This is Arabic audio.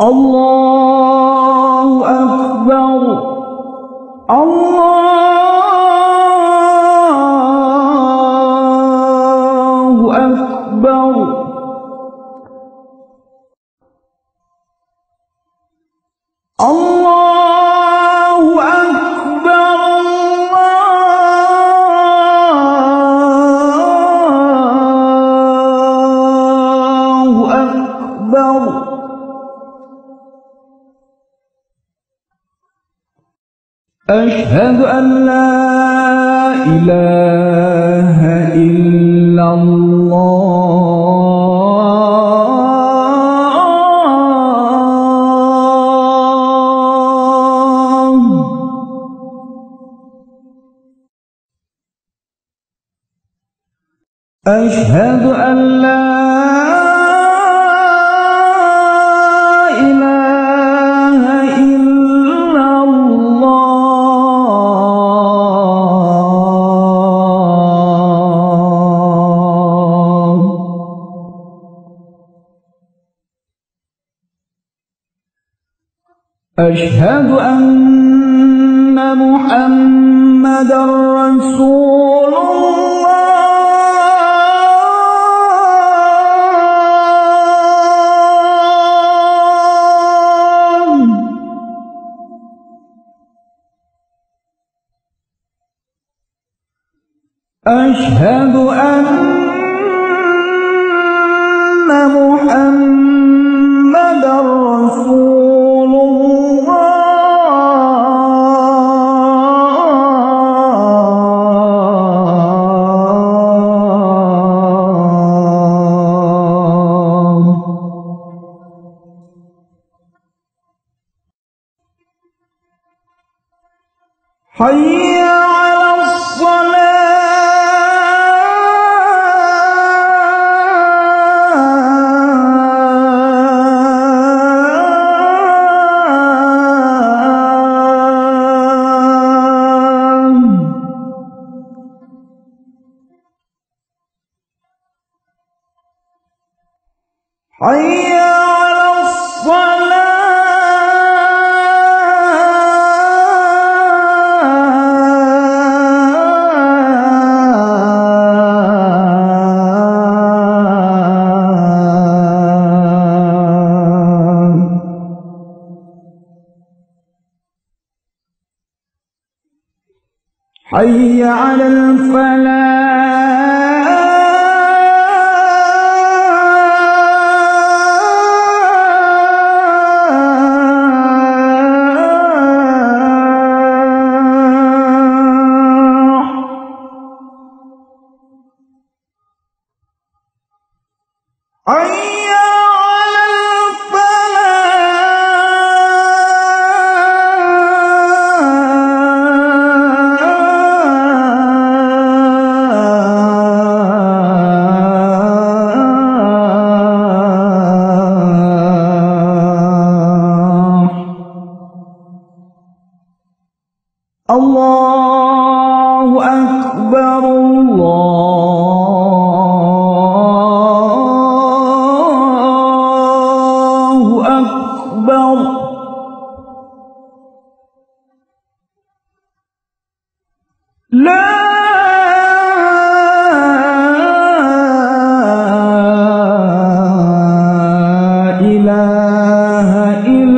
الله أكبر الله أكبر الله أكبر الله أكبر أشهد أن لا إله إلا الله أشهد أن لا أشهد أن محمدًا رسول الله أشهد أن محمدًا رسول حي على الصلاة حي على الصلاة حي على الفلاح حي على الله أكبر الله أكبر لا إله إلا